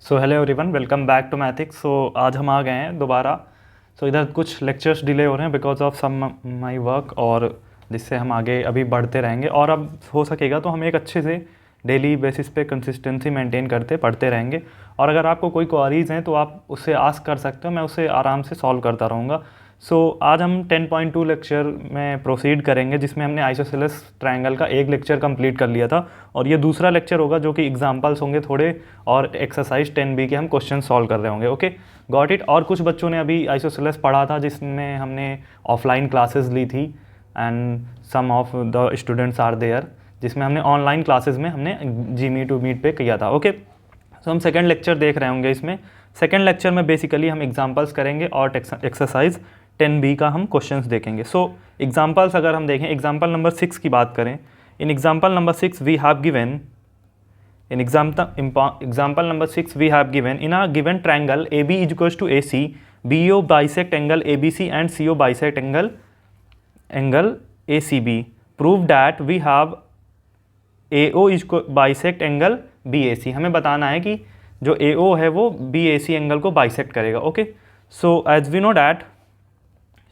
So hello everyone, welcome back to Mathics. So आज हम आ गए हैं दोबारा। इधर कुछ लेक्चर्स डिले हो रहे हैं because of some my work, और जिससे हम आगे अभी बढ़ते रहेंगे और अब हो सकेगा तो हम एक अच्छे से डेली बेसिस पे कंसिस्टेंसी मेंटेन करते पढ़ते रहेंगे। और अगर आपको कोई क्वारीज़ हैं तो आप उससे आस्क कर सकते हो, मैं उसे आराम से सॉल्व करता रहूँगा। आज हम 10.2 लेक्चर में प्रोसीड करेंगे, जिसमें हमने आइसोसेलेस ट्रायंगल का एक लेक्चर कंप्लीट कर लिया था और ये दूसरा लेक्चर होगा जो कि एग्जांपल्स होंगे थोड़े, और एक्सरसाइज 10B के हम क्वेश्चन सॉल्व कर रहे होंगे। Okay, got it. और कुछ बच्चों ने अभी आइसोसेलेस पढ़ा था जिसमें हमने ऑफलाइन क्लासेस ली थी, and some of the students are there, जिसमें हमने ऑनलाइन क्लासेस में हमने Gmeet टू मीट पे किया था। ओके, हम सेकेंड लेक्चर देख रहे होंगे। इसमें सेकेंड लेक्चर में बेसिकली हम एग्जांपल्स करेंगे और एक्सरसाइज 10B का हम क्वेश्चंस देखेंगे। एग्जांपल्स अगर हम देखें, एग्जांपल नंबर 6 की बात करें, in example number 6 we have given in example number 6 we have given in a given triangle AB is equals to AC, BO bisect angle ABC and CO bisect angle ACB. Prove that we have AO is bisect angle BAC. हमें बताना है कि जो AO है वो BAC angle को bisect करेगा। Okay, so as we know that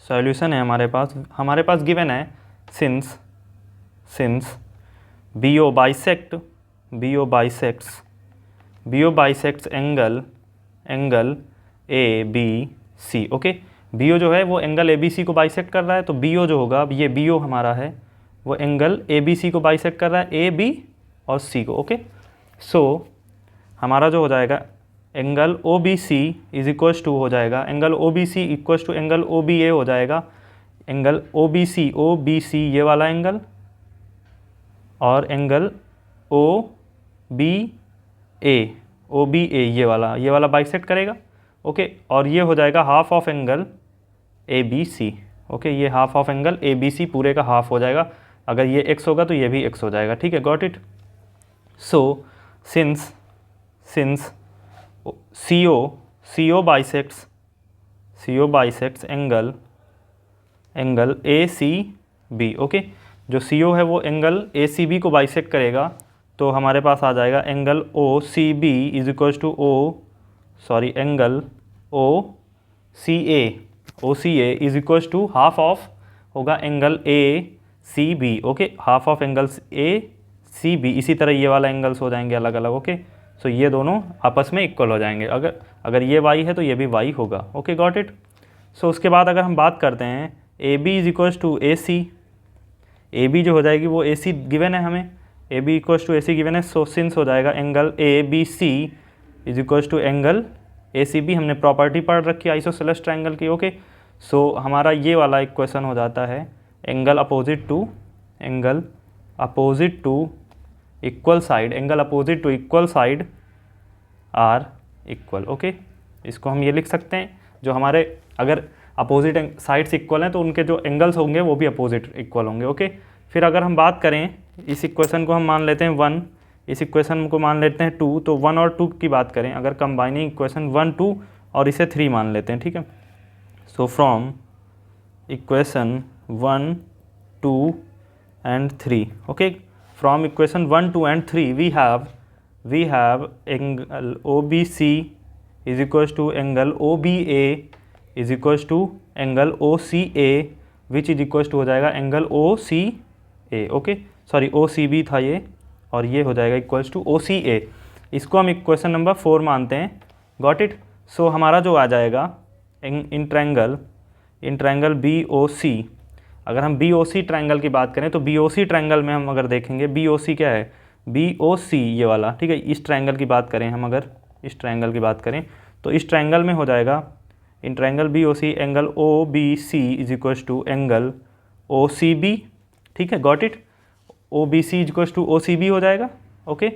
solution है हमारे पास गिवन है since BO bisects angle ABC। Okay, BO जो है वो एंगल ABC को बाइसेक्ट कर रहा है, तो BO जो होगा, ये BO हमारा है, वो एंगल ABC को बाइसेक्ट कर रहा है, AB और C को। ओके, सो हमारा जो हो जाएगा angle OBC is equals to हो जाएगा, angle OBC equals to angle OBA हो जाएगा, एंगल OBC ये वाला एंगल, और एंगल OBA ये वाला बाइसेक्ट करेगा। ओके, और ये हो जाएगा half of angle ABC। Okay, ये हाफ ऑफ एंगल ABC पूरे का हाफ हो जाएगा, अगर ये x होगा तो ये भी x हो जाएगा। ठीक है, got it. So since CO bisects angle ACB। Okay, जो CO है वो एंगल ACB को बाइसेक्ट करेगा, तो हमारे पास आ जाएगा angle OCB is equals to angle OCA is equals to half of होगा angle ACB। Okay, half of angle ACB। इसी तरह ये वाला एंगल्स हो जाएंगे अलग अलग। ओके, सो ये दोनों आपस में इक्वल हो जाएंगे, अगर ये y है तो ये भी y होगा। Okay, got it. सो उसके बाद अगर हम बात करते हैं AB is equals to AC, AB जो हो जाएगी वो AC गिवन है हमें, AB equals to AC given है, सो सिंस हो जाएगा angle ABC is equals to angle ACB। हमने प्रॉपर्टी पढ़ रखी है आइसोसेलेस ट्रायंगल की। ओके, सो हमारा ये वाला इक्वेशन हो जाता है angle opposite to equal side are equal. Okay, इसको हम ये लिख सकते हैं, जो हमारे अगर अपोजिट साइड्स इक्वल हैं तो उनके जो एंगल्स होंगे वो भी अपोजिट इक्वल होंगे। ओके, फिर अगर हम बात करें, इस इक्वेशन को हम मान लेते हैं 1, इस इक्वेशन को मान लेते हैं 2, तो 1 और 2 की बात करें, अगर कंबाइनिंग इक्वेशन 1 2 और इसे 3 मान लेते हैं। ठीक है, so from equation 1 2 and 3, okay, from equation 1 2 and 3 we have angle OBC is equals to angle OBA is equals to angle OCA which is equals to हो जाएगा angle OCA। Okay, sorry OCB था ये, और ये हो जाएगा equals to OCA। इसको हम इक्वेशन नंबर 4 मानते हैं। Got it. सो हमारा जो आ जाएगा इन ट्रायंगल BOC, अगर हम BOC ट्रायंगल की बात करें तो BOC ट्रायंगल में हम अगर देखेंगे, BOC क्या है, BOC ये वाला। ठीक है, इस ट्रायंगल की बात करें हम, अगर इस ट्रायंगल की बात करें तो इस ट्रायंगल में हो जाएगा in triangle BOC angle OBC is equals to angle OCB। ठीक है, got it. OBC is equals to OCB हो जाएगा। Okay,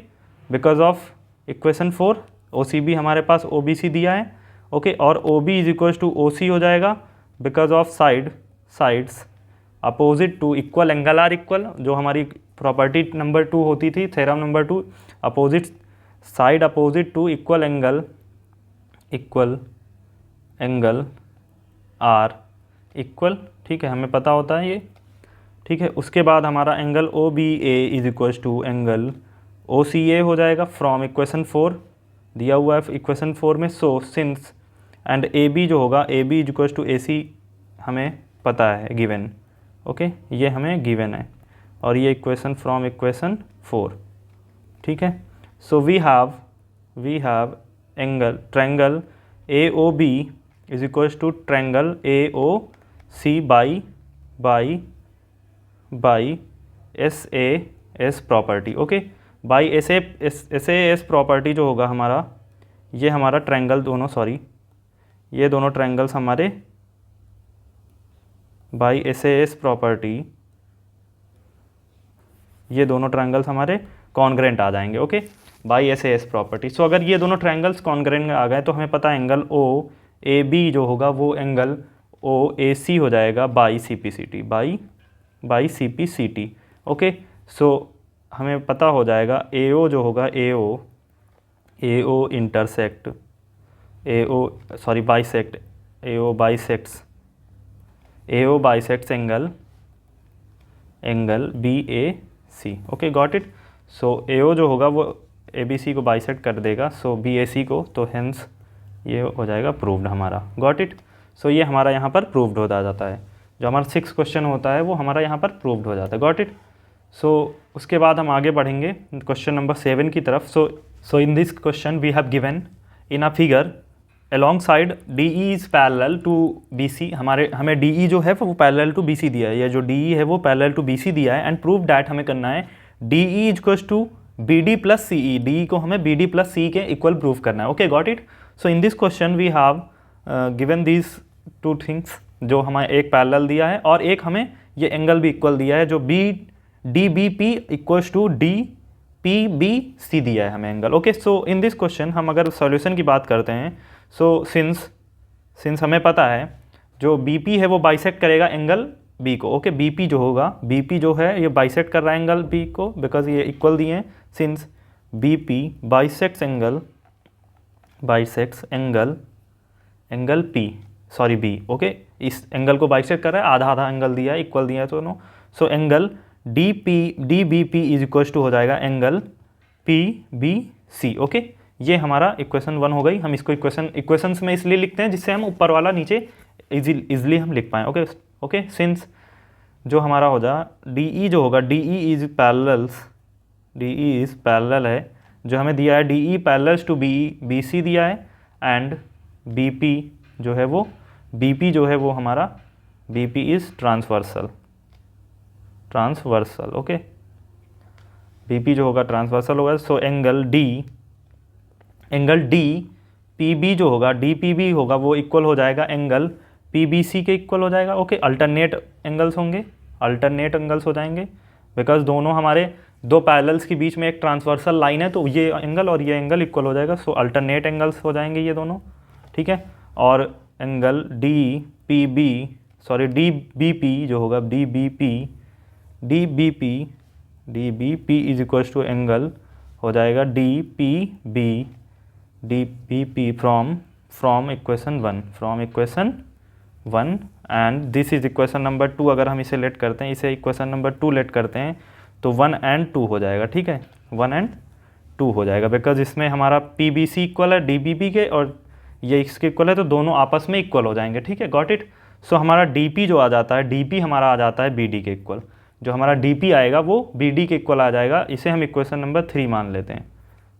because of equation 4 OCB हमारे पास OBC दिया है। ओके, और OB is equals to OC हो जाएगा because of sides opposite to equal angle are equal, जो हमारी प्रॉपर्टी नंबर 2 होती थी, theorem number 2, opposite to equal angle are equal. ठीक है, हमें पता होता है ये। ठीक है, उसके बाद हमारा angle OBA is equals to angle OCA हो जाएगा फ्रॉम इक्वेशन 4। दिया हुआ है इक्वेशन 4 में। So since and A B जो होगा, A B is equal to A C हमें पता है, गिवन। ओके, ये हमें गिवन है, और ये इक्वेशन फ्रॉम इक्वेशन 4, ठीक है। So we have angle triangle A O B is equal to triangle A O C by S A S property. Okay, by S A S property जो होगा हमारा, ये हमारा ट्रायंगल दोनों, सॉरी ये दोनों ट्रायंगल्स हमारे by S A S property, ये दोनों ट्रायंगल्स हमारे कॉन्ग्रेंट आ जाएंगे। Okay, by S A S property. So अगर ये दोनों ट्रायंगल्स कॉन्ग्रेंट आ गए तो हमें पता है एंगल ओ ए बी जो होगा वो एंगल ओ ए सी हो जाएगा by C P C T, by C P C T. Okay, so हमें पता हो जाएगा ए ओ जो होगा, A O intersect A O bisects angle B A C. Okay, got it. So A O जो होगा वो ए बी सी को बाइसेक्ट कर देगा, सो बी ए सी को, तो हेंस ये हो जाएगा प्रूव्ड हमारा। Got it. सो ये हमारा यहाँ पर प्रूव्ड होता जाता है, जो हमारा 6 क्वेश्चन होता है वो हमारा यहाँ पर प्रूव्ड हो जाता है। Got it. सो उसके बाद हम आगे बढ़ेंगे क्वेश्चन नंबर 7 की तरफ। So in this question we have given in a figure along side D E is parallel to B C. हमें डी ई जो है वो पैरेलल टू बी सी दिया है, या जो डी ई है वो पैरेलल टू बी सी दिया है, एंड प्रूव डैट हमें करना है D E is equal to B D plus C E. D E को हमें बी डी प्लस सी के इक्वल प्रूव करना है। Okay, got it. So in this question we have given these 2 things, जो हमें एक पैरेलल दिया है और एक हमें ये एंगल भी इक्वल दिया है, जो D B P equals to D P B C दिया है हमें angle. Okay, so in this question हम अगर सॉल्यूशन की बात करते हैं, सो सिंस हमें पता है जो बी पी है वो बाइसेक्ट करेगा एंगल बी को। ओके, बी पी जो होगा, बी पी जो है ये बाइसेक्ट कर रहा है एंगल बी को, बिकॉज ये इक्वल दिए हैं। Since B P bisects angle P, sorry B. Okay, इस एंगल को बाइसेक्ट कर रहा है, आधा आधा एंगल दिया है, इक्वल दिया है दोनों। So angle D B P is equal to हो जाएगा angle P B C. Okay, ये हमारा इक्वेशन 1 हो गई। हम इसको इक्वेशंस में इसलिए लिखते हैं जिससे हम ऊपर वाला नीचे इजीली हम लिख पाएँ। ओके, सिंस जो हमारा हो जा डी ई जो होगा, डी ई इज पैरेलल है, जो हमें दिया है D E parallels to B C दिया है, एंड बी पी जो है वो हमारा B P is transversal. Okay, B P जो होगा ट्रांसवर्सल होगा। So angle D P B जो होगा, डी पी बी होगा वो इक्वल हो जाएगा एंगल पी बी सी के इक्वल हो जाएगा। ओके, अल्टरनेट एंगल्स हो जाएंगे, बिकॉज दोनों हमारे दो पैरेलल्स के बीच में एक ट्रांसवर्सल लाइन है, तो ये एंगल और ये एंगल इक्वल हो जाएगा। सो अल्टरनेट एंगल्स हो जाएंगे ये दोनों, ठीक है। और एंगल डी बी पी जो होगा, D B P is equal to angle हो जाएगा D B P from equation 1 and this is equation number 2। अगर हम इसे लेट करते हैं, इसे इक्वेशन नंबर 2 लेट करते हैं, तो 1 and 2 हो जाएगा, ठीक है। 1 and 2 हो जाएगा, बिकॉज इसमें हमारा पी बी सी इक्वल है डी बी पी के, और ये इसके इक्वल है, तो दोनों आपस में इक्वल हो जाएंगे, ठीक है। Got it. सो हमारा डी पी जो आ जाता है, डी पी हमारा आ जाता है बी डी के इक्वल। जो हमारा डी पी आएगा वो बी डी के इक्वल आ जाएगा। इसे हम इक्वेशन नंबर 3 मान लेते हैं,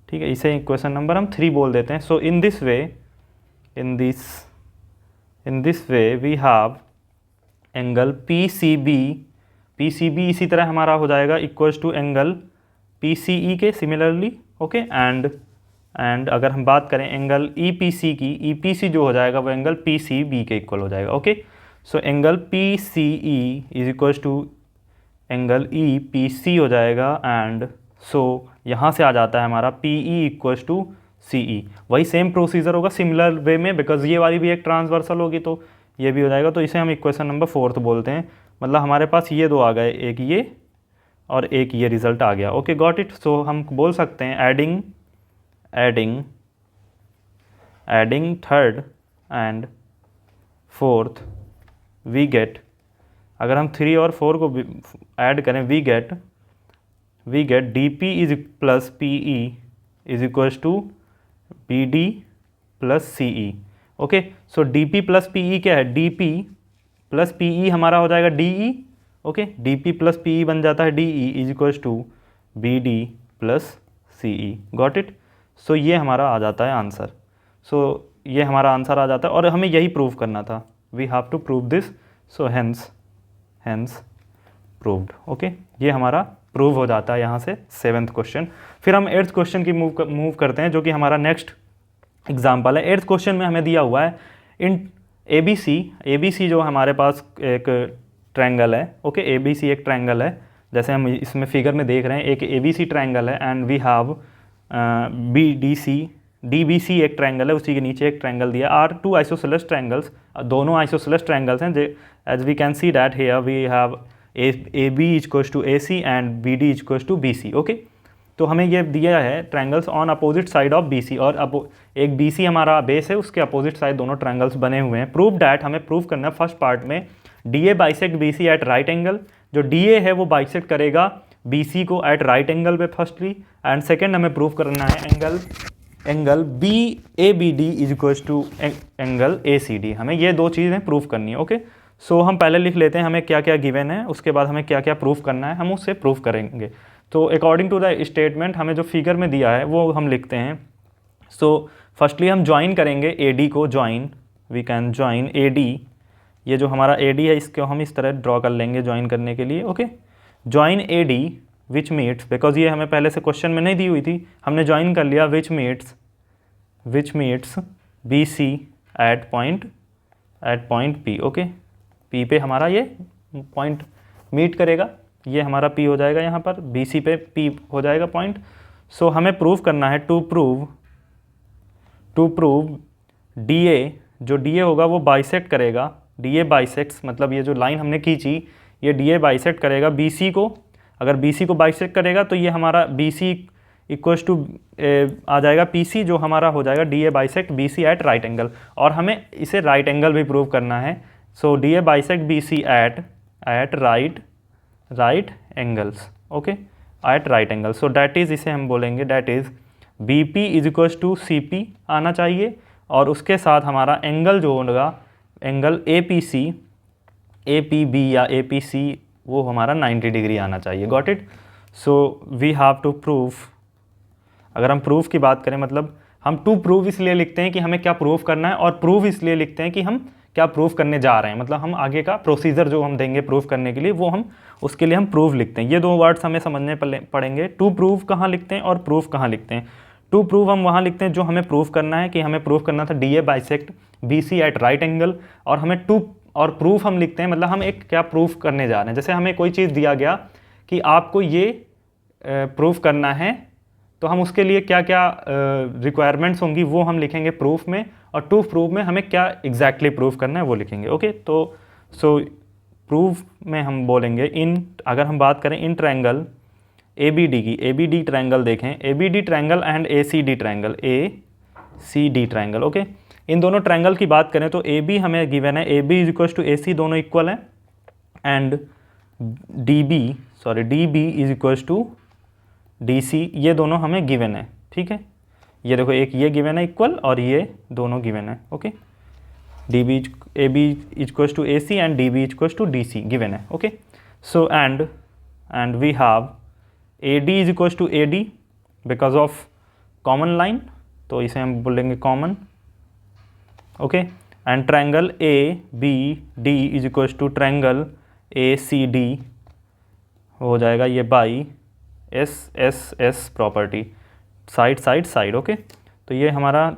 ठीक है। इसे इक्वेशन नंबर हम 3 बोल देते हैं। So in this way we have angle P C B इसी तरह हमारा हो जाएगा equals to angle P C E के सिमिलरली। ओके, एंड अगर हम बात करें एंगल ई पी सी की, ई पी सी जो हो जाएगा वो एंगल पी सी बी के इक्वल हो जाएगा। Okay, so angle P C E is equals to angle E P C हो जाएगा, एंड सो यहाँ से आ जाता है हमारा पी ई इक्वल्स टू सी ई। वही सेम प्रोसीजर होगा सिमिलर वे में, बिकॉज ये वाली भी एक ट्रांसवर्सल होगी तो ये भी हो जाएगा। तो इसे हम इक्वेशन नंबर 4 बोलते हैं। मतलब हमारे पास ये दो आ गए, एक ये और एक ये रिजल्ट आ गया। Okay, got it. सो हम बोल सकते हैं adding third and fourth we get, अगर हम 3 और 4 को ऐड करें, we get D P is plus P E is equals to B D plus C E. Okay, so D P plus P E क्या है, D P plus P E हमारा हो जाएगा D E. Okay, D P plus P E बन जाता है D E is equals to B D plus C E. Got it. So ये हमारा आ जाता है आंसर। सो ये हमारा आंसर आ जाता है और हमें यही प्रूव करना था, we have to prove this, so hence proved. Okay, ये हमारा प्रूव हो जाता है यहाँ से 7th क्वेश्चन। फिर हम 8th क्वेश्चन की मूव करते हैं, जो कि हमारा नेक्स्ट एग्जाम्पल है। 8th क्वेश्चन में हमें दिया हुआ है इन ए बी सी जो हमारे पास एक ट्रायंगल है। ओके, ए बी सी एक ट्रायंगल है, जैसे हम इसमें फिगर में देख रहे हैं, एक ए बी सी ट्रायंगल है and we have B D C, D B C एक ट्रायंगल है, उसी के नीचे एक ट्रायंगल दिया। आर टू आइसोसेलेस ट्रायंगल्स, दोनों आइसोसेलेस ट्रायंगल्स हैं। As we can see that here we have A B equals to A C and B D equals to B C. Okay, तो हमें ये दिया है triangles on opposite side of B C, और एक B C हमारा base है, उसके अपोजिट साइड दोनों ट्रायंगल्स बने हुए हैं। प्रूव डैट, हमें प्रूव करना है फर्स्ट पार्ट में D A bisect B C at right angle. जो डी ए है वो बाइसेक्ट करेगा बी सी को एट राइट एंगल पे फर्स्टली, एंड सेकेंड हमें प्रूव करना है angle B A B D is equals to angle A C D. हमें ये दो चीज़ें प्रूव करनी है। ओके, सो हम पहले लिख लेते हैं हमें क्या क्या गिवन है, उसके बाद हमें क्या क्या प्रूफ करना है, हम उससे प्रूफ करेंगे। तो अकॉर्डिंग टू द स्टेटमेंट हमें जो फिगर में दिया है वो हम लिखते हैं। सो फर्स्टली हम ज्वाइन करेंगे ए डी को, join, we can join A D. ये जो हमारा ए डी है इसको हम इस तरह ड्रॉ कर लेंगे ज्वाइन करने के लिए। Okay, join A D which meets, because ये हमें पहले से क्वेश्चन में नहीं दी हुई थी, हमने ज्वाइन कर लिया, which meets B C at point P. Okay, P पे हमारा ये पॉइंट मीट करेगा, ये हमारा पी हो जाएगा, यहाँ पर बी सी पे पी हो जाएगा पॉइंट। सो हमें प्रूव करना है, टू प्रूव डी ए, जो डी ए होगा वो बाइसेक्ट करेगा, डी ए बाइसेक्ट्स, मतलब ये जो लाइन हमने खींची ये डी ए बाइसेक्ट करेगा बी सी को। अगर बी सी को बाइसेक्ट करेगा तो ये हमारा बी सी इक्वल्स टू आ जाएगा पी सी, जो हमारा हो जाएगा D A bisect B C at right angle, और हमें इसे राइट एंगल भी प्रूव करना है। So D A bisect B C at right angles. Okay, at right angle, so that is, इसे हम बोलेंगे that is B P is equals to C P आना चाहिए, और उसके साथ हमारा एंगल जो होगा angle A P C, A P B या ए पी सी, वो हमारा 90 डिग्री आना चाहिए। Got it. So we have to prove, अगर हम प्रूफ की बात करें, मतलब हम टू प्रूव इसलिए लिखते हैं कि हमें क्या प्रूफ करना है, और प्रूव इसलिए लिखते हैं कि हम क्या प्रूफ करने जा रहे हैं, मतलब हम आगे का प्रोसीजर जो हम देंगे प्रूफ करने के लिए, वो हम उसके लिए हम प्रूफ लिखते हैं। ये दो वर्ड्स हमें समझने पड़ेंगे, टू प्रूव कहाँ लिखते हैं और प्रूफ कहाँ लिखते हैं। टू प्रूव हम वहाँ लिखते हैं जो हमें प्रूफ करना है, कि हमें प्रूफ करना था D A bisect B C at right angle, और हमें टू, और प्रूफ हम लिखते हैं मतलब हम एक क्या प्रूफ करने जा रहे हैं। जैसे हमें कोई चीज़ दिया गया कि आपको ये प्रूफ करना है, तो हम उसके लिए क्या क्या रिक्वायरमेंट्स होंगी वो हम लिखेंगे प्रूफ में, और टू प्रूफ में हमें क्या एग्जैक्टली प्रूफ करना है वो लिखेंगे। ओके, तो सो प्रूफ में हम बोलेंगे इन, अगर हम बात करें in triangle A B D की, ए बी डी ट्रायंगल देखें, A B D triangle and A C D triangle, A C D triangle. Okay, इन दोनों ट्रायंगल की बात करें तो ए बी हमें गिवन है, A B is equal to A C, दोनों इक्वल हैं, and D B is equal to D C, ये दोनों हमें गिवन है। ठीक है, ये देखो एक ये गिवन है इक्वल, और ये दोनों गिवन है। Okay, D B A B equal to A C and D B equal to D C given है। Okay, so and we have A D is equal to A D because of common line, तो इसे हम बोलेंगे common. Okay, and triangle A B D is equal to triangle A C D हो जाएगा ये by S S S property, side. Okay, तो ये हमारा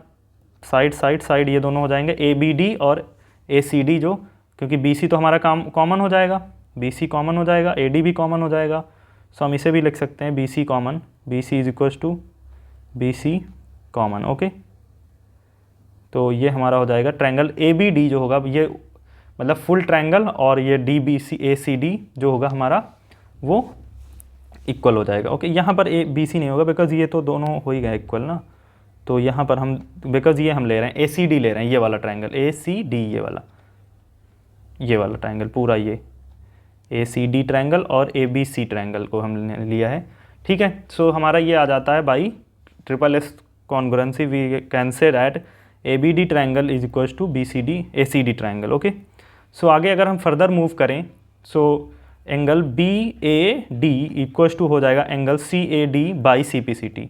साइड ये दोनों हो जाएंगे ए बी डी और ए सी डी, जो क्योंकि बी सी तो हमारा कॉमन हो जाएगा, बी सी कॉमन हो जाएगा, ए डी भी कॉमन हो जाएगा। सो हम इसे भी लिख सकते हैं B C common, B C is equal to B C common. Okay, तो ये हमारा हो जाएगा ट्रायंगल ए बी डी जो होगा, ये मतलब फुल ट्रायंगल, और ये डी बी सी ए सी डी जो होगा हमारा वो इक्वल हो जाएगा। ओके, यहाँ पर ए बी सी नहीं होगा बिकॉज ये तो दोनों हो ही गए इक्वल ना, तो यहाँ पर हम बिकॉज ये हम ले रहे हैं ए सी डी ले रहे हैं, ये वाला ट्रायंगल ए सी डी, ये वाला ट्रायंगल पूरा, ये ए सी डी ट्रायंगल और ए बी सी ट्रायंगल को हमने लिया है। ठीक है, सो हमारा ये आ जाता है by triple S congruency we can say that ABD triangle is equals to BCD ACD triangle. Okay, so आगे अगर हम फर्दर मूव करें, so angle BAD equals to हो जाएगा angle CAD by CPCT,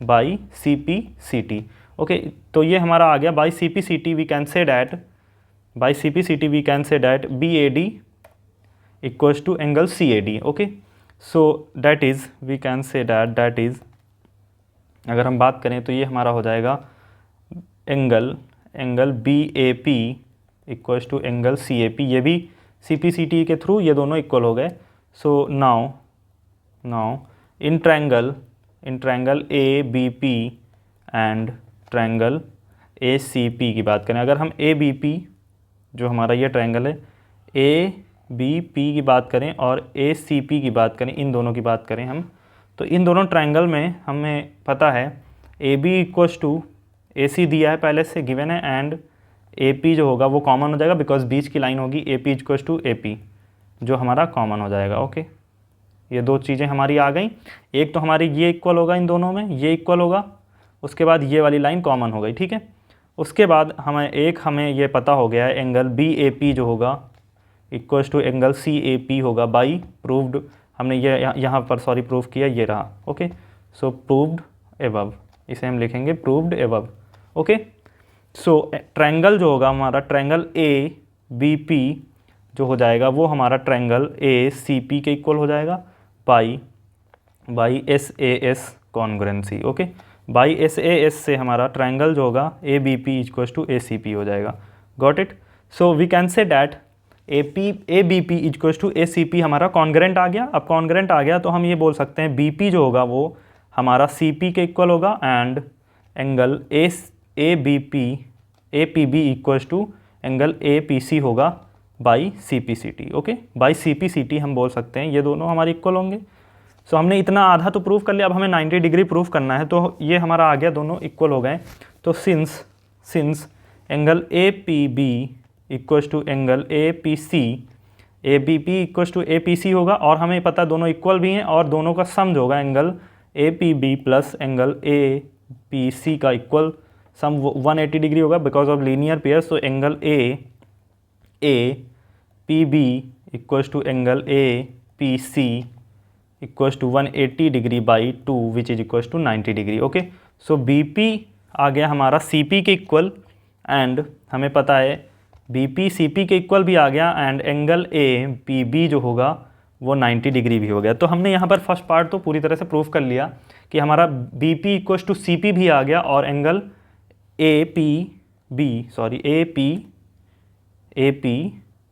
by CPCT. Okay, तो ये हमारा आ गया by CPCT. We can say that by CPCT we can say that BAD equals to angle CAD. Okay, so that is we can say that is, अगर हम बात करें तो ये हमारा हो जाएगा angle BAP equals to angle CAP. ये भी CPCT के थ्रू ये दोनों इक्वल हो गए. So now in triangle ABP and triangle ACP की बात करें, अगर हम ABP जो हमारा ये ट्रायंगल है ABP की बात करें और ACP की बात करें, इन दोनों की बात करें हम, तो इन दोनों ट्रायंगल में हमें पता है AB इक्वल्स टू AC दिया है पहले से, गिवन है, एंड AP जो होगा वो कॉमन हो जाएगा बिकॉज बीच की लाइन होगी AP इक्वल्स टू AP जो हमारा कॉमन हो जाएगा. ओके, ये दो चीज़ें हमारी आ गई. एक तो हमारी ये इक्वल होगा, इन दोनों में ये इक्वल होगा, उसके बाद ये वाली लाइन कॉमन हो गई. ठीक है, उसके बाद हमें ये पता हो गया है एंगल BAP जो होगा इक्वल्स टू एंगल CAP होगा बाई प्रूव्ड, हमने ये यहाँ पर प्रूव किया, ये रहा. ओके, सो प्रूव्ड एबव, इसे हम लिखेंगे प्रूव्ड एबव. ओके, सो ट्रायंगल जो होगा हमारा ट्रायंगल ABP जो हो जाएगा वो हमारा ट्रायंगल ACP के इक्वल हो जाएगा by SAS congruency. Okay, by SAS से हमारा ट्रायंगल जो होगा ABP इक्वल्स टू ACP हो जाएगा. Got it. So we can say that ABP equals to ACP हमारा कॉन्ग्रेंट आ गया. अब कॉन्ग्रेंट आ गया तो हम ये बोल सकते हैं BP जो होगा वो हमारा CP के इक्वल होगा and angle APB equals to angle APC होगा by CPCT. Okay, by CPCT हम बोल सकते हैं ये दोनों हमारे इक्वल होंगे. सो हमने इतना आधा तो प्रूव कर लिया, अब हमें 90 डिग्री प्रूव करना है, तो ये हमारा आ गया, दोनों इक्वल हो गए. तो since angle APB equals to angle APC, ABP equals to APC होगा, और हमें पता दोनों इक्वल भी हैं और दोनों का सम जो होगा angle APB plus angle APC का इक्वल सम 180 डिग्री होगा बिकॉज ऑफ लीनियर पेयर्स. तो angle APB equals to angle APC equals to 180 degree by 2 which is equals to 90 degree. Okay, so BP आ गया हमारा CP के equal and हमें पता है BP CP के इक्वल भी आ गया एंड एंगल APB जो होगा वो 90 डिग्री भी हो गया. तो हमने यहाँ पर फर्स्ट पार्ट तो पूरी तरह से प्रूव कर लिया कि हमारा BP इक्वल्स टू CP भी आ गया और angle AP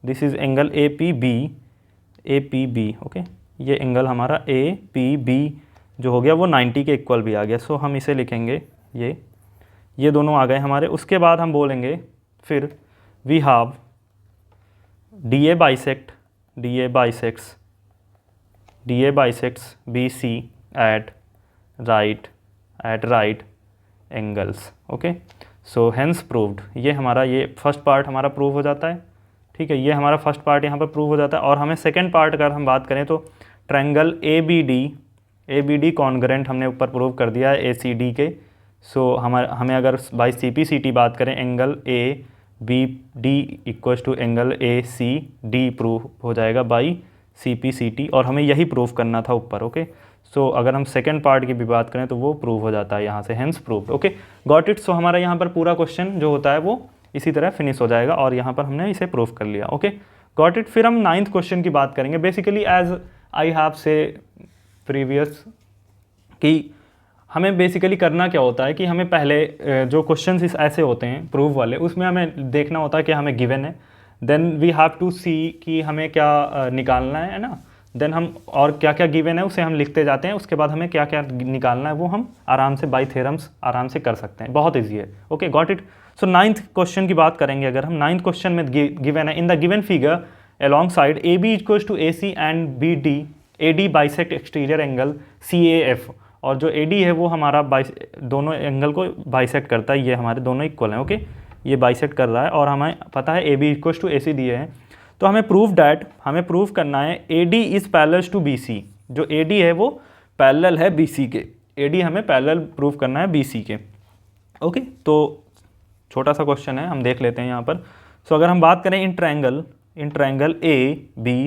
this is angle APB. Okay, ये एंगल हमारा APB जो हो गया वो 90 के इक्वल भी आ गया. सो हम इसे लिखेंगे, ये दोनों आ गए हमारे. उसके बाद हम बोलेंगे फिर we have DA bisects BC at right angles. Okay, so hence proved, ये हमारा ये फर्स्ट पार्ट हमारा प्रूव हो जाता है. ठीक है, ये हमारा फर्स्ट पार्ट यहाँ पर प्रूव हो जाता है. और हमें सेकंड पार्ट अगर हम बात करें तो ट्रायंगल ABD कॉन्ग्रेंट हमने ऊपर प्रूव कर दिया है ACD के. सो हमें अगर बाई CPCT बात करें angle ABD equals to angle ACD prove हो जाएगा बाई CPCT, और हमें यही प्रूव करना था ऊपर. ओके, सो अगर हम सेकंड पार्ट की भी बात करें तो वो प्रूव हो जाता है यहाँ से, hence proved. Okay, got it. So हमारा यहाँ पर पूरा क्वेश्चन जो होता है वो इसी तरह फिनिश हो जाएगा और यहाँ पर हमने इसे प्रूव कर लिया. Okay, got it. फिर हम 9th क्वेश्चन की बात करेंगे. बेसिकली एज आई हैव से प्रीवियस कि हमें बेसिकली करना क्या होता है कि हमें पहले जो क्वेश्चन ऐसे होते हैं प्रूव वाले, उसमें हमें देखना होता है कि हमें गिवन है, देन वी हैव टू सी कि हमें क्या निकालना है ना, देन हम और क्या क्या गिवन है उसे हम लिखते जाते हैं. उसके बाद हमें क्या क्या निकालना है वो हम आराम से बाई थ्योरम्स आराम से कर सकते हैं, बहुत ईजी है. Okay, got it. So 9th question की बात करेंगे. अगर हम 9th क्वेश्चन में गिवन है in the given figure along side AB equals to AC and BD AD bisect exterior angle CAF, और जो AD है वो हमारा दोनों एंगल को बाइसेक्ट करता है. ये हमारे दोनों इक्वल हैं. ओके, ये बाइसेक्ट कर रहा है और हमें पता है AB इक्वल्स टू AC दिए हैं. तो हमें प्रूव करना है AD is parallel to BC. जो AD है वो पैरेलल है BC के, AD हमें पैरेलल प्रूव करना है BC के. ओके, तो छोटा सा क्वेश्चन है, हम देख लेते हैं यहाँ पर। सो अगर हम बात करें in triangle A B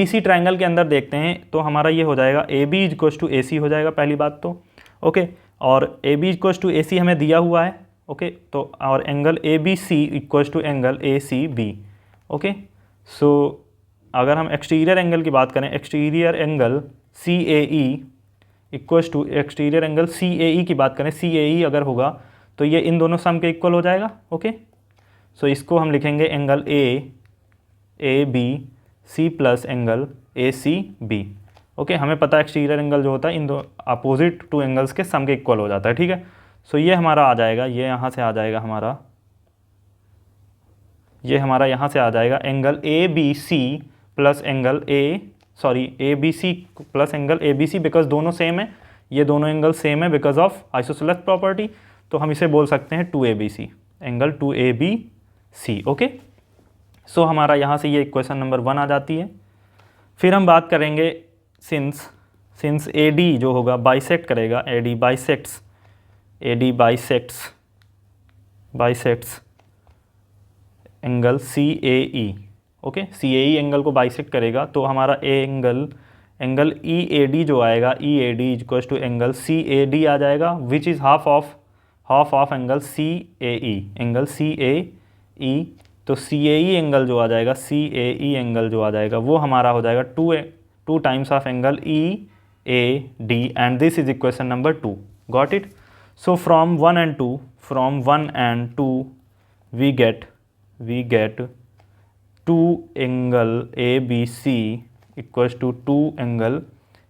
C triangle के अंदर देखते हैं तो हमारा ये हो जाएगा A B equals to A C हो जाएगा पहली बात तो। ओके, और A B equals to A C हमें दिया हुआ है। ओके, तो और angle A B C equals to angle A C B. Okay, so अगर हम एक्सटीरियर एंगल की बात करें, exterior angle C A E equals to exterior angle C A ई की बात करें, सी ए ई अगर होगा तो ये इन दोनों सम के इक्वल हो जाएगा। ओके, सो इसको हम लिखेंगे angle A B C plus angle A C B. Okay, हमें पता है एक्सटीरियर एंगल जो होता है इन दो अपोजिट टू एंगल्स के सम के इक्वल हो जाता है। ठीक है, सो ये हमारा आ जाएगा, ये यहाँ से आ जाएगा हमारा, ये हमारा यहाँ से आ जाएगा angle A B C plus angle A B C plus angle A B C, because दोनों सेम है, ये दोनों एंगल सेम है बिकॉज ऑफ आइसोसेलेस प्रॉपर्टी, तो हम इसे बोल सकते हैं 2ABC, angle 2ABC। Okay, so हमारा यहाँ से ये इक्वेशन नंबर 1 आ जाती है। फिर हम बात करेंगे सिंस AD जो होगा बाइसेक्ट करेगा, AD bisects angle CAE। Okay, CAE angle को बाइसेक्ट करेगा तो हमारा एंगल EAD जो आएगा, EAD equals to angle CAD आ जाएगा, which is half of angle CAE। तो CAE एंगल जो आ जाएगा, CAE एंगल जो आ जाएगा वो हमारा हो जाएगा 2 times of angle EAD, and this is equation number 2। Got it? So from 1 and 2 we get 2 angle ABC equals to 2 angle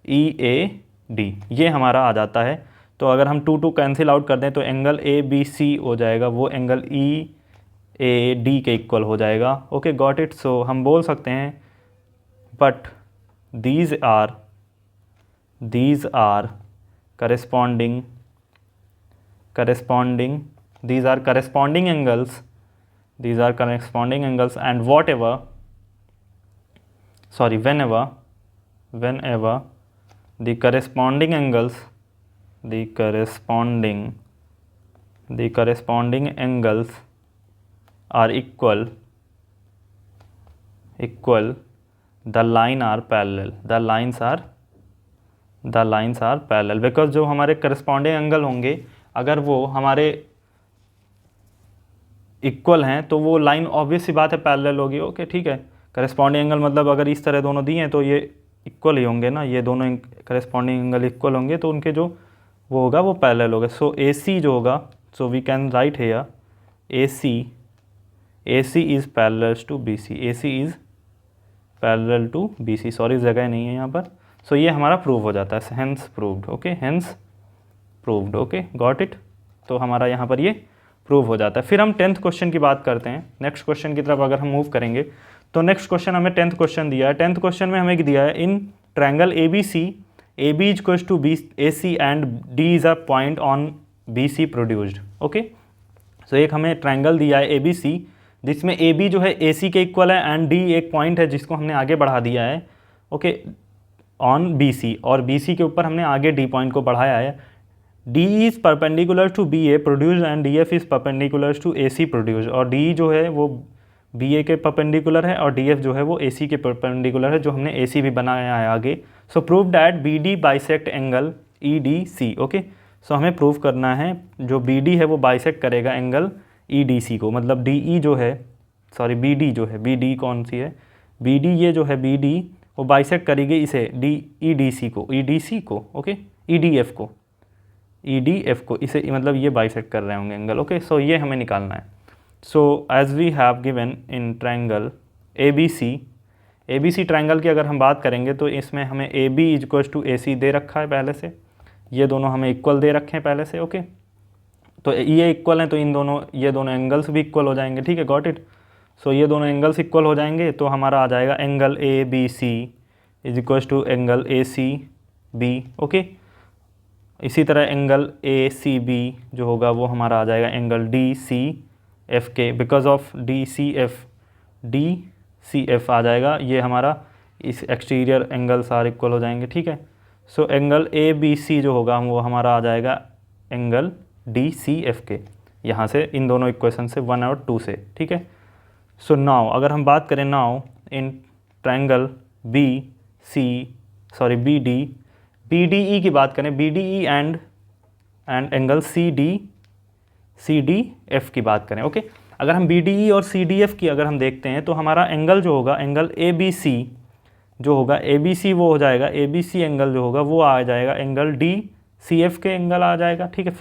EAD, ये हमारा आ जाता है। तो अगर हम 2 कैंसिल आउट कर दें तो एंगल ABC हो जाएगा वो एंगल EAD के इक्वल हो जाएगा। Okay, got it? सो हम बोल सकते हैं but these are corresponding angles, and whenever the corresponding angles are equal, the lines are parallel, because जो हमारे करस्पॉन्डिंग एंगल होंगे अगर वो हमारे इक्वल हैं तो वो लाइन ऑब्वियस सी बात है पैरेलल होगी। ओके, ठीक है, करस्पॉन्डिंग एंगल मतलब अगर इस तरह दोनों दिए हैं तो ये इक्वल ही होंगे ना, ये दोनों करस्पॉन्डिंग एंगल इक्वल होंगे तो उनके जो वो होगा वो पैरेलल होगा। सो AC जो होगा, so we can write here AC is parallel to BC, sorry जगह नहीं है यहाँ पर। सो ये हमारा प्रूव हो जाता है, hence proved. Okay, got it? तो हमारा यहाँ पर ये प्रूव हो जाता है। फिर हम 10th क्वेश्चन की बात करते हैं। नेक्स्ट क्वेश्चन की तरफ अगर हम मूव करेंगे तो नेक्स्ट क्वेश्चन हमें 10th क्वेश्चन दिया है। 10th क्वेश्चन में हमें दिया है in triangle ABC, AB equals to AC and D is a point on BC produced. Okay, so एक हमें ट्रायंगल दिया है ABC जिसमें AB जो है AC के इक्वल है एंड D एक पॉइंट है जिसको हमने आगे बढ़ा दिया है। ओके, ऑन BC, और BC के ऊपर हमने आगे D पॉइंट को बढ़ाया है। D is perpendicular to BA produced and DF is perpendicular to AC produced, और D जो है वो BA के परपेंडिकुलर है और DF जो है वो AC के परपेंडिकुलर है, जो हमने AC भी बनाया है आगे। So prove that BD bisect angle EDC। Okay, so हमें प्रूव करना है जो BD है वो बाइसेक्ट करेगा एंगल EDC को, मतलब DE जो है, सॉरी BD जो है, BD कौन सी है, BD ये जो है BD वो बाइसेक्ट करेगी इसे EDC को। ओके, EDF को इसे, मतलब ये बाइसेक्ट कर रहे होंगे एंगल। ओके, सो ये हमें निकालना है। So as we have given in triangle ABC triangle की अगर हम बात करेंगे तो इसमें हमें AB इक्वल्स टू AC दे रखा है पहले से, ये दोनों हमें इक्वल दे रखे हैं पहले से। ओके, तो ये इक्वल हैं तो ये दोनों एंगल्स भी इक्वल हो जाएंगे। ठीक है, गॉट इट? सो ये दोनों एंगल्स इक्वल हो जाएंगे तो हमारा आ जाएगा angle ABC is equals to angle ACB। Okay, इसी तरह एंगल ACB जो होगा वो हमारा आ जाएगा एंगल DCF के, बिकॉज ऑफ DCF आ जाएगा, ये हमारा इस एक्सटीरियर एंगल सारे इक्वल हो जाएंगे। ठीक है, सो एंगल ABC जो होगा वो हमारा आ जाएगा एंगल DCF के, यहाँ से इन दोनों इक्वेशन से 1 और 2 से, ठीक है। सो नाउ अगर हम बात करें नाउ इन ट्रायंगल BDE की बात करें, BDE एंड एंगल CDF की बात करें, ओके। अगर हम BDE और CDF की अगर हम देखते हैं तो हमारा एंगल जो होगा, एंगल ABC जो होगा, ABC वो हो जाएगा, ABC एंगल जो होगा वो आ जाएगा एंगल DCF के एंगल आ जाएगा, ठीक है,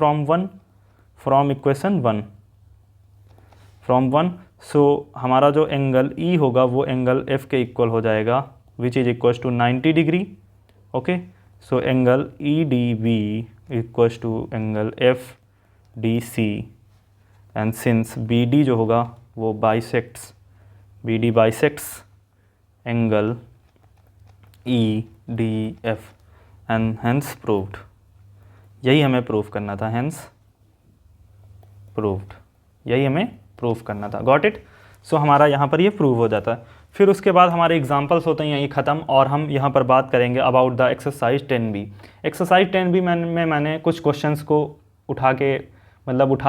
फ्रॉम इक्वेशन 1 सो हमारा जो एंगल E होगा वो एंगल F के इक्वल हो जाएगा, which is equal to 90 degree, okay. So angle EDB equal to angle FDC and since BD जो होगा वो BD bisects angle EDF and hence proved. यही हमें प्रूव करना था, हेंस प्रूव्ड, यही हमें प्रूव करना था, गॉट इट। सो हमारा यहाँ पर ये प्रूव हो जाता है। फिर उसके बाद हमारे एग्जांपल्स होते हैं यहीं ख़त्म, और हम यहाँ पर बात करेंगे about the exercise 10B। Exercise 10B में मैंने कुछ क्वेश्चंस को उठा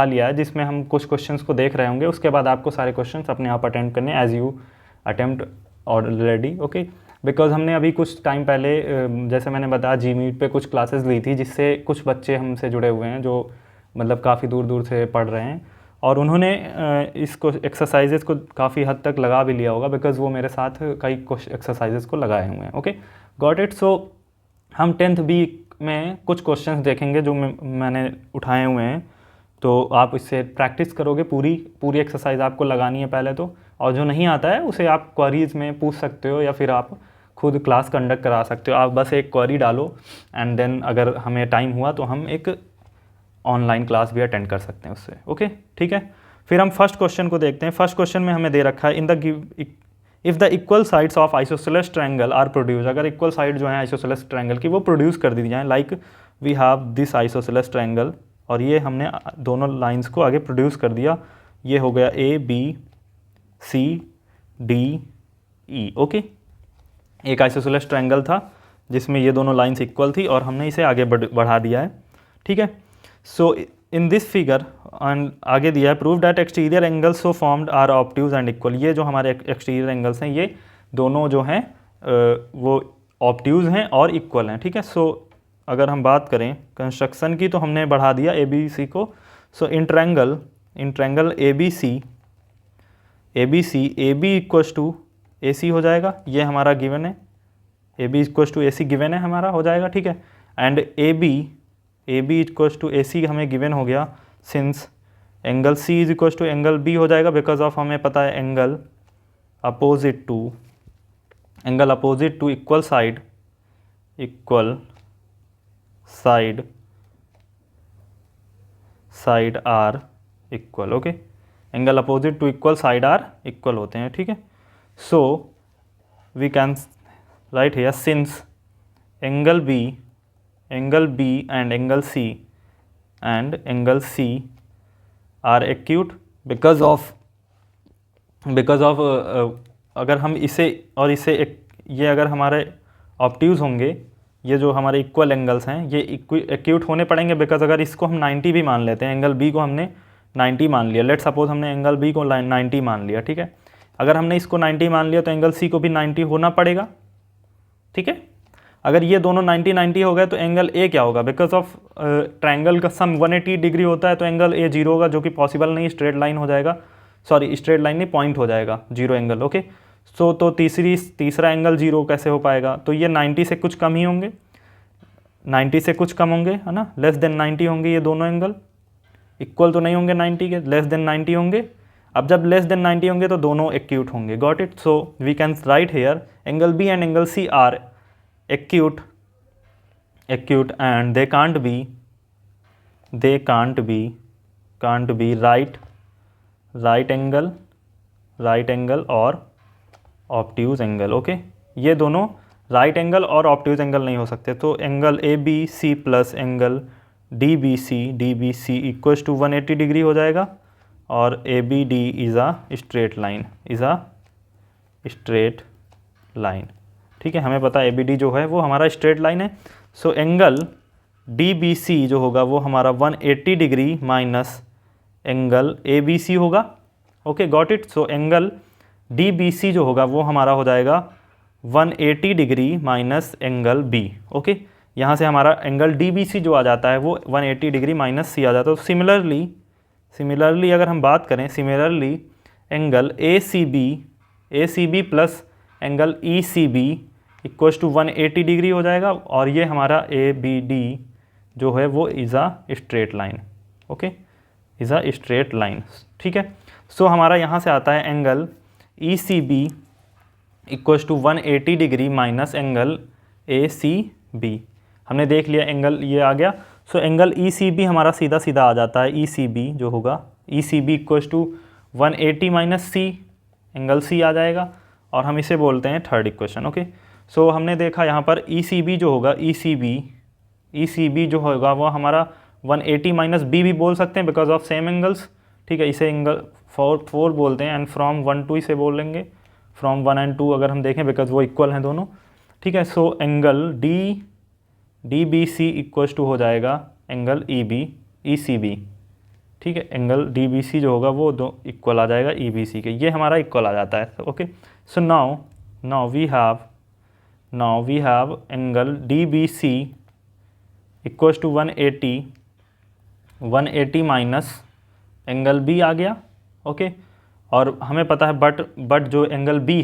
लिया है, जिसमें हम कुछ क्वेश्चंस को देख रहे होंगे। उसके बाद आपको सारे क्वेश्चंस अपने आप अटेम्प्ट करने, as you attempt already, okay. Because हमने अभी कुछ टाइम पहले जैसे मैंने बताया GMeet पे कुछ क्लासेस ली थी, जिससे कुछ बच्चे हमसे जुड़े हुए हैं जो मतलब काफ़ी दूर दूर से पढ़ रहे हैं, और उन्होंने इसको एक्सरसाइजेस को काफ़ी हद तक लगा भी लिया होगा, बिकॉज वो मेरे साथ कई एक्सरसाइजेस को लगाए हुए हैं, ओके, गॉट इट। सो हम 10th B में कुछ क्वेश्चंस देखेंगे जो मैंने उठाए हुए हैं, तो आप इससे प्रैक्टिस करोगे, पूरी एक्सरसाइज आपको लगानी है पहले तो, और जो नहीं आता है उसे आप क्वेरीज में पूछ सकते हो, या फिर आप खुद क्लास कंडक्ट करा सकते हो। आप बस एक क्वेरी डालो एंड देन अगर हमें टाइम हुआ तो हम एक ऑनलाइन क्लास भी अटेंड कर सकते हैं उससे, ओके, ठीक है। फिर हम फर्स्ट क्वेश्चन को देखते हैं। फर्स्ट क्वेश्चन में हमें दे रखा है if the equal sides of isosceles triangle are produce. अगर इक्वल साइड जो है आइसोसेलेस ट्रायंगल की वो प्रोड्यूस कर दी जाए, like we have this isosceles triangle, और ये हमने दोनों लाइंस को आगे प्रोड्यूस कर दिया, ये हो गया ABCDE, ओके। एक आइसोसेलेस ट्रायंगल था जिसमें ये दोनों लाइंस इक्वल थी, और हमने इसे आगे बढ़ा दिया है, ठीक है। So in this figure and आगे दिया है prove that exterior angles so formed are obtuse and equal. ये जो हमारे एक्सटीरियर एंगल्स हैं ये दोनों जो हैं वो ऑब्ट्यूज हैं और इक्वल हैं, ठीक है। सो अगर हम बात करें कंस्ट्रक्शन की तो हमने बढ़ा दिया ABC को। So in triangle ABC AB equals to AC हो जाएगा, ये हमारा गिवन है, AB equals to AC given है हमारा, हो जाएगा, ठीक है। And AB equals to AC हमें गिवन हो गया, since angle C is equals to angle B हो जाएगा, बिकॉज ऑफ हमें पता है angle opposite to equal side are equal, okay. Angle opposite to equal side are equal होते हैं, ठीक है। So we can write here since angle B and angle C are acute because of अगर हम इसे और इसे ये अगर हमारे ऑब्ट्यूज होंगे, ये जो हमारे इक्वल एंगल्स हैं ये एक्यूट होने पड़ेंगे, बिकॉज अगर इसको हम 90 भी मान लेते हैं, एंगल B को हमने 90 मान लिया, लेट सपोज हमने एंगल B को 90 मान लिया, ठीक है। अगर हमने इसको 90 मान लिया तो एंगल C को भी 90 होना पड़ेगा, ठीक है। अगर ये दोनों 90 हो गए तो एंगल A क्या होगा, बिकॉज ऑफ ट्रायंगल का सम 180 डिग्री होता है, तो एंगल A 0 होगा, जो कि पॉसिबल नहीं, स्ट्रेट लाइन हो जाएगा, सॉरी स्ट्रेट लाइन नहीं, पॉइंट हो जाएगा, 0 एंगल, ओके। सो तो तीसरा एंगल 0 कैसे हो पाएगा, तो ये 90 से कुछ कम ही होंगे, 90 से कुछ कम होंगे, है ना, लेस देन 90 होंगे, ये दोनों एंगल इक्वल तो नहीं होंगे 90 के, लेस देन 90 होंगे। अब जब लेस देन 90 होंगे तो दोनों एक्यूट होंगे, got it. So we can write here angle B and angle C are acute and they can't be right angle और obtuse angle, ओके। ये दोनों राइट एंगल और ऑब्ट्यूज एंगल नहीं हो सकते, तो angle ABC plus angle DBC equals to 180 degree हो जाएगा, और ABD is a straight line, ठीक है। हमें पता है ABD जो है वो हमारा स्ट्रेट लाइन है। सो एंगल DBC जो होगा वो हमारा 180 डिग्री माइनस एंगल ABC होगा। Okay, got it. So angle DBC जो होगा वो हमारा हो जाएगा 180 degree minus angle B। Okay, यहाँ से हमारा एंगल DBC जो आ जाता है वो 180 डिग्री माइनस C आ जाता है। तो सिमिलरली अगर हम बात करें, similarly angle ACB plus angle ECB equals to 180 degree हो जाएगा, और ये हमारा ABD जो है वो is a straight line. Okay, is a straight line. ठीक है, सो हमारा यहाँ से आता है angle ECB equals to 180 degree minus angle ACB। हमने देख लिया एंगल ये आ गया। सो एंगल ECB हमारा सीधा सीधा आ जाता है, ECB जो होगा ECB equals to 180 minus C, angle C आ जाएगा, और हम इसे बोलते हैं थर्ड इक्वेशन। ओके, सो हमने देखा यहाँ पर ECB जो होगा ECB जो होगा वो हमारा 180 माइनस B भी बोल सकते हैं बिकॉज ऑफ सेम एंगल्स। ठीक है, इसे एंगल 4 बोलते हैं, एंड फ्रॉम 1 टू इसे बोल लेंगे, फ्रॉम 1 and 2 अगर हम देखें बिकॉज वो इक्वल हैं दोनों। ठीक है, so angle DBC equals to हो जाएगा एंगल ECB। ठीक है, एंगल DBC जो होगा वो दो इक्वल आ जाएगा EBC के, ये हमारा इक्वल आ जाता है। Okay, so now we have angle DBC equals to 180 minus angle B आ गया। ओके, और हमें पता है बट जो एंगल B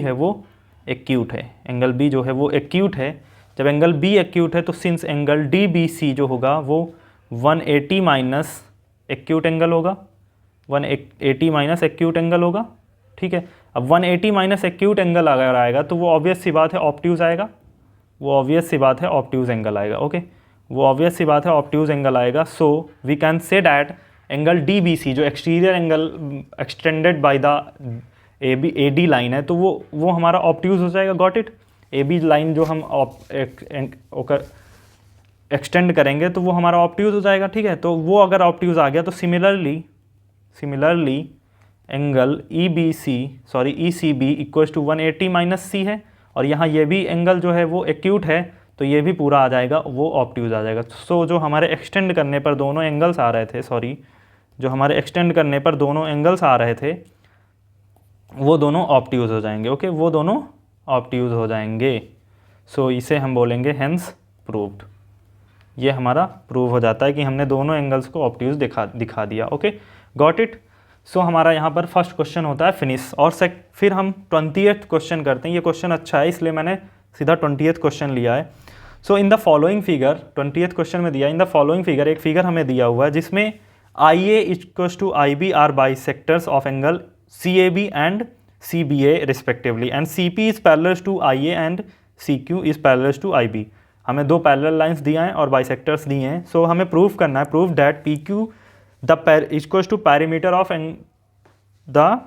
है वो एक्यूट है, एंगल B जो है वो एक्यूट है। जब एंगल B एक्यूट है तो सिंस एंगल DBC जो होगा वो 180 माइनस एक्यूट एंगल होगा, 180 माइनस एक्यूट एंगल होगा। ठीक है, अब 180 माइनस एक्यूट एंगल अगर आएगा तो वो ऑब्वियस सी बात है ऑब्ट्यूज आएगा, ऑब्ट्यूज एंगल आएगा। ओके, वो ऑब्वियस सी बात है ऑब्ट्यूज एंगल आएगा। So we can say that angle DBC जो exterior angle extended by the AD line है तो वो हमारा ऑब्ट्यूज हो जाएगा। Got it. AB लाइन जो हम एक्सटेंड करेंगे तो वो हमारा ऑब्ट्यूज हो जाएगा। ठीक है, तो वो अगर ऑब्ट्यूज आ गया तो similarly angle ECB equals to 180 minus C है, और यहाँ ये भी एंगल जो है वो एक्यूट है तो ये भी पूरा आ जाएगा, वो ऑब्ट्यूज आ जाएगा। सो जो हमारे एक्सटेंड करने पर दोनों एंगल्स आ रहे थे, वो दोनों ऑब्ट्यूज हो जाएंगे। ओके, वो दोनों ऑब्ट्यूज हो जाएंगे। सो इसे हम बोलेंगे हेंस प्रूव्ड। ये हमारा प्रूव हो जाता है कि हमने दोनों एंगल्स को ऑब्ट्यूज दिखा दिया। Okay, got it. सो हमारा यहाँ पर फर्स्ट क्वेश्चन होता है फिनिश, और फिर हम 20th क्वेश्चन करते हैं। ये क्वेश्चन अच्छा है इसलिए मैंने सीधा 20th क्वेश्चन लिया है। So in the following figure, 20th question में दिया इन द फॉलोइंग फिगर, एक फिगर हमें दिया हुआ है जिसमें IA equals to IB are bisectors of angle CAB and CBA respectively, and CP is parallel to IA and CQ is parallel to IB। हमें दो पैरेलल लाइंस दिए हैं और बाइसेक्टर्स दिए हैं। सो हमें प्रूव करना है, prove that PQ equals to perimeter of the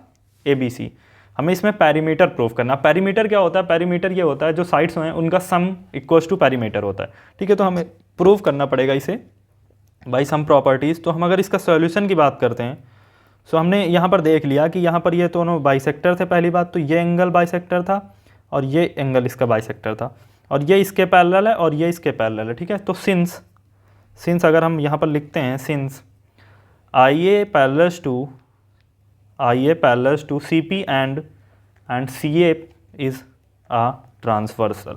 ABC। हमें इसमें पैरीमीटर प्रूव करना। पैरीमीटर क्या होता है? पैरीमीटर ये होता है जो साइड्स हैं उनका सम इक्वल्स टू पैरीमीटर होता है। ठीक है, तो हमें प्रूव करना पड़ेगा इसे बाई सम प्रॉपर्टीज़। तो हम अगर इसका सॉल्यूशन की बात करते हैं, सो हमने यहाँ पर देख लिया कि यहाँ पर ये दोनों बाइसेक्टर थे। पहली बात तो ये एंगल बाइसेक्टर था और ये एंगल इसका बाइसेक्टर था, और ये इसके पैरेलल है और ये इसके पैरेलल है। ठीक है, तो सिंस अगर हम यहाँ पर लिखते हैं since IA parallel to CP and CA is a transversal.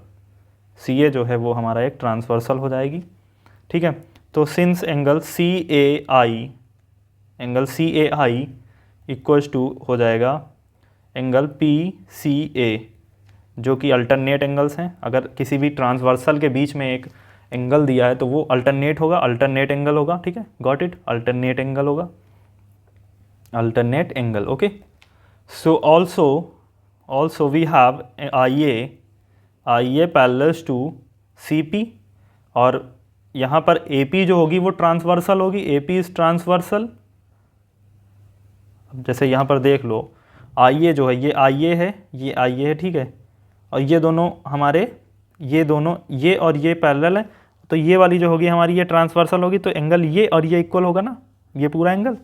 CA जो है वो हमारा एक ट्रांसवर्सल हो जाएगी। ठीक है, तो since angle CAI equals to हो जाएगा एंगल PCA, जो कि अल्टरनेट एंगल्स हैं। अगर किसी भी ट्रांसवर्सल के बीच में एक एंगल दिया है तो वो अल्टरनेट एंगल होगा। ठीक है, गॉट इट, अल्टरनेट एंगल होगा, alternate angle. Okay, so also we have IA parallel to CP, और यहाँ पर AP जो होगी वो ट्रांसवर्सल होगी, AP इज ट्रांसवर्सल। अब जैसे यहाँ पर देख लो, IA जो है ये IA है, ये IA है। ठीक है, और ये दोनों हमारे ये और ये पैरेलल है, तो ये वाली जो होगी हमारी ये ट्रांसवर्सल होगी, तो एंगल ये और ये इक्वल होगा ना, ये पूरा एंगल,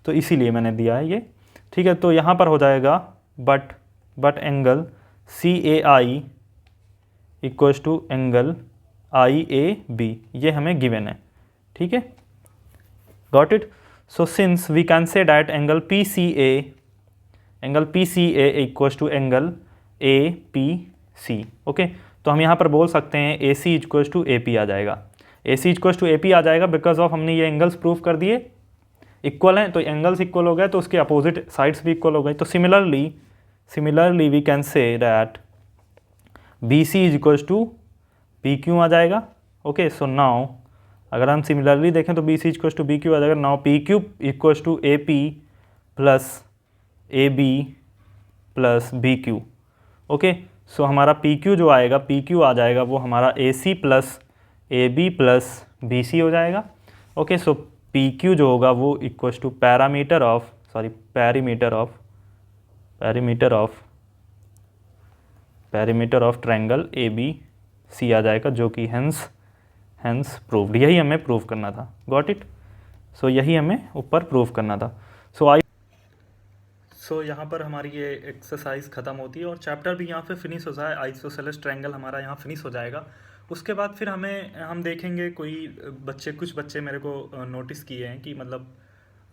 तो इसीलिए मैंने दिया है ये। ठीक है, तो यहाँ पर हो जाएगा but angle CAI equals to angle IAB, ये हमें गिवन है, ठीक है, got it. So since we can say that angle PCA equals to angle APC, okay. तो हम यहाँ पर बोल सकते हैं AC इक्वल्स टू AP आ जाएगा, AC इक्वल्स टू AP आ जाएगा बिकॉज ऑफ हमने ये एंगल्स प्रूव कर दिए इक्वल हैं, तो एंगल्स इक्वल हो गए तो उसके अपोजिट साइड्स भी इक्वल हो गई। तो similarly we can say that BC is equals to PQ आ जाएगा, ओके। सो नाउ अगर हम सिमिलरली देखें तो BC इक्वल्स टू BQ आ जाएगा। Now PQ equals to AP plus AB plus BQ, okay. So हमारा PQ जो आएगा, PQ आ जाएगा वो हमारा AC plus AB plus BC हो जाएगा, ओके। सो PQ जो होगा वो equals to parameter of triangle ABC आ जाएगा, जो कि हेंस प्रूव्ड, यही हमें प्रूव करना था, गॉट इट। सो यही हमें ऊपर प्रूव करना था। सो यहाँ पर हमारी ये एक्सरसाइज ख़त्म होती है और चैप्टर भी यहाँ पे फिनिश हो जाए, आइसोसेलेस ट्रायंगल हमारा यहाँ फिनिश हो जाएगा। उसके बाद फिर हम देखेंगे कुछ बच्चे मेरे को नोटिस किए हैं कि मतलब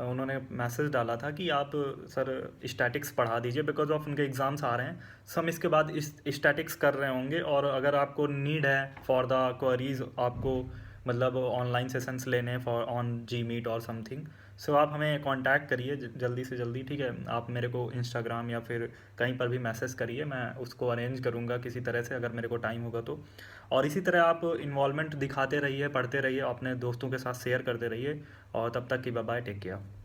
उन्होंने मैसेज डाला था कि आप सर स्टैटिक्स पढ़ा दीजिए बिकॉज ऑफ उनके एग्ज़ाम्स आ रहे हैं। सो हम इसके बाद स्टैटिक्स कर रहे होंगे, और अगर आपको नीड है फॉर द क्वेरीज, आपको मतलब ऑनलाइन सेशंस लेने हैं फॉर ऑन Gmeet और समथिंग, सो आप हमें कांटेक्ट करिए जल्दी से जल्दी, ठीक है। आप मेरे को इंस्टाग्राम या फिर कहीं पर भी मैसेज करिए, मैं उसको अरेंज करूँगा किसी तरह से अगर मेरे को टाइम होगा तो। और इसी तरह आप इन्वॉल्वमेंट दिखाते रहिए, पढ़ते रहिए, अपने दोस्तों के साथ शेयर करते रहिए, और तब तक की बाय बाय, टेक केयर।